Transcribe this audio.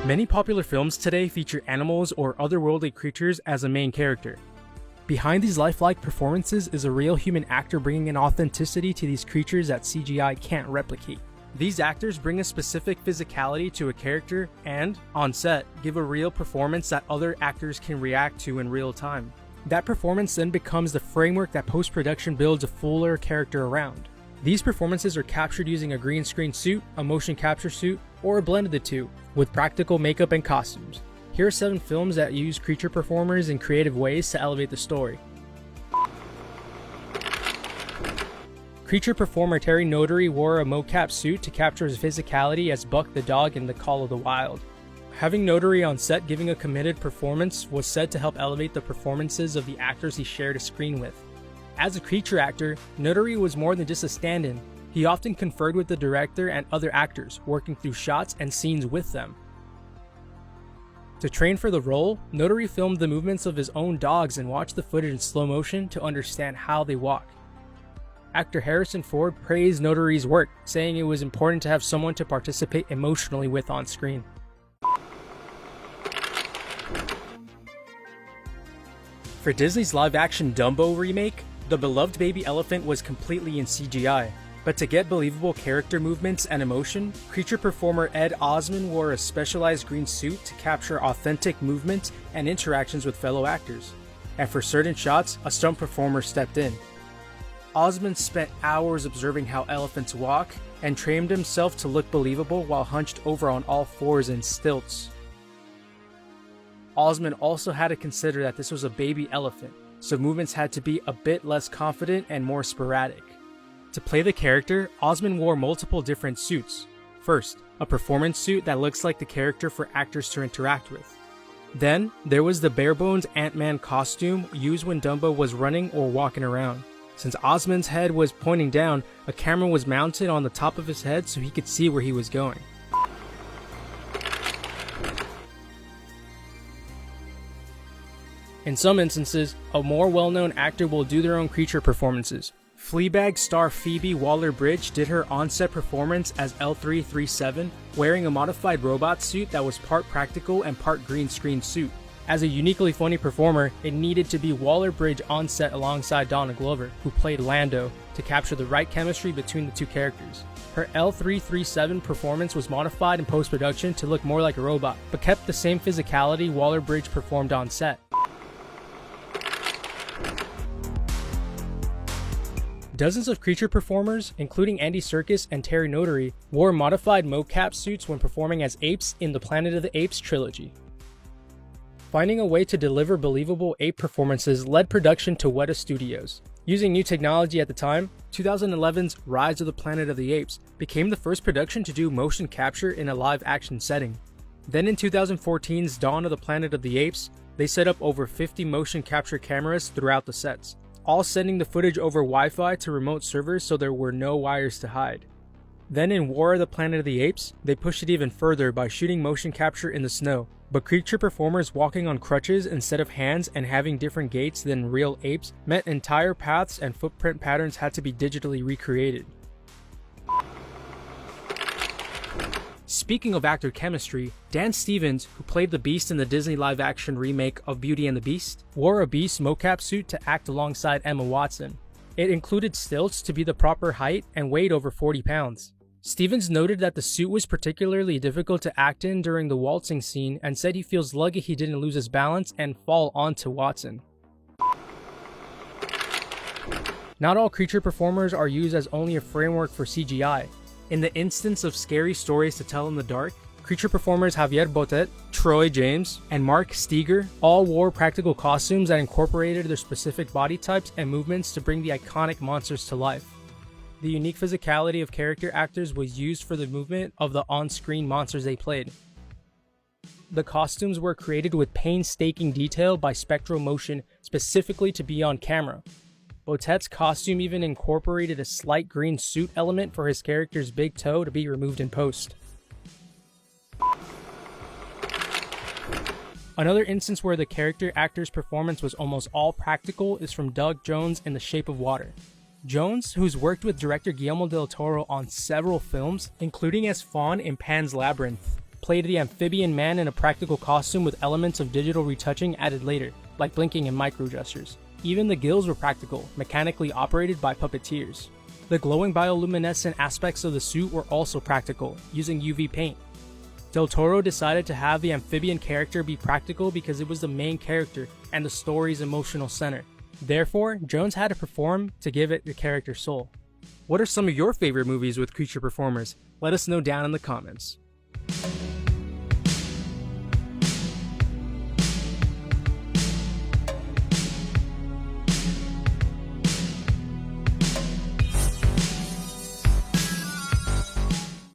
Many popular films today feature animals or otherworldly creatures as a main character. Behind these lifelike performances is a real human actor bringing an authenticity to these creatures that CGI can't replicate. These actors bring a specific physicality to a character and, on set, give a real performance that other actors can react to in real time. That performance then becomes the framework that post-production builds a fuller character around. These performances are captured using a green screen suit, a motion capture suit, or a blend of the two, with practical makeup and costumes. Here are 7 films that use creature performers in creative ways to elevate the story. Creature performer Terry Notary wore a mocap suit to capture his physicality as Buck the dog in The Call of the Wild. Having Notary on set giving a committed performance was said to help elevate the performances of the actors he shared a screen with. As a creature actor, Notary was more than just a stand-in. He often conferred with the director and other actors, working through shots and scenes with them. To train for the role, Notary filmed the movements of his own dogs and watched the footage in slow motion to understand how they walk. Actor Harrison Ford praised Notary's work, saying it was important to have someone to participate emotionally with on screen. For Disney's live-action Dumbo remake, the beloved baby elephant was completely in CGI. But to get believable character movements and emotion, creature performer Ed Osmond wore a specialized green suit to capture authentic movements and interactions with fellow actors. And for certain shots, a stunt performer stepped in. Osmond spent hours observing how elephants walk and trained himself to look believable while hunched over on all fours in stilts. Osmond also had to consider that this was a baby elephant, so movements had to be a bit less confident and more sporadic. To play the character, Osmond wore multiple different suits. First, a performance suit that looks like the character for actors to interact with. Then, there was the bare-bones Ant-Man costume used when Dumbo was running or walking around. Since Osmond's head was pointing down, a camera was mounted on the top of his head so he could see where he was going. In some instances, a more well-known actor will do their own creature performances. Fleabag star Phoebe Waller-Bridge did her on-set performance as L337, wearing a modified robot suit that was part practical and part green screen suit. As a uniquely funny performer, it needed to be Waller-Bridge on set alongside Donna Glover, who played Lando, to capture the right chemistry between the two characters. Her L337 performance was modified in post-production to look more like a robot, but kept the same physicality Waller-Bridge performed on set. Dozens of creature performers, including Andy Serkis and Terry Notary, wore modified mocap suits when performing as apes in the Planet of the Apes trilogy. Finding a way to deliver believable ape performances led production to Weta Studios. Using new technology at the time, 2011's Rise of the Planet of the Apes became the first production to do motion capture in a live-action setting. Then in 2014's Dawn of the Planet of the Apes, they set up over 50 motion capture cameras throughout the sets, all sending the footage over Wi-Fi to remote servers so there were no wires to hide. Then in War of the Planet of the Apes, they pushed it even further by shooting motion capture in the snow, but creature performers walking on crutches instead of hands and having different gaits than real apes meant entire paths and footprint patterns had to be digitally recreated. Speaking of actor chemistry, Dan Stevens, who played the Beast in the Disney live-action remake of Beauty and the Beast, wore a Beast mocap suit to act alongside Emma Watson. It included stilts to be the proper height and weighed over 40 pounds. Stevens noted that the suit was particularly difficult to act in during the waltzing scene and said he feels lucky he didn't lose his balance and fall onto Watson. Not all creature performers are used as only a framework for CGI. In the instance of Scary Stories to Tell in the Dark, creature performers Javier Botet, Troy James, and Mark Steger all wore practical costumes that incorporated their specific body types and movements to bring the iconic monsters to life. The unique physicality of character actors was used for the movement of the on-screen monsters they played. The costumes were created with painstaking detail by Spectral Motion specifically to be on camera. Botet's costume even incorporated a slight green suit element for his character's big toe to be removed in post. Another instance where the character actor's performance was almost all practical is from Doug Jones in The Shape of Water. Jones, who's worked with director Guillermo del Toro on several films, including as Fawn in Pan's Labyrinth, played the amphibian man in a practical costume with elements of digital retouching added later, like blinking and micro gestures. Even the gills were practical, mechanically operated by puppeteers. The glowing bioluminescent aspects of the suit were also practical, using UV paint. Del Toro decided to have the amphibian character be practical because it was the main character and the story's emotional center. Therefore, Jones had to perform to give it the character's soul. What are some of your favorite movies with creature performers? Let us know down in the comments.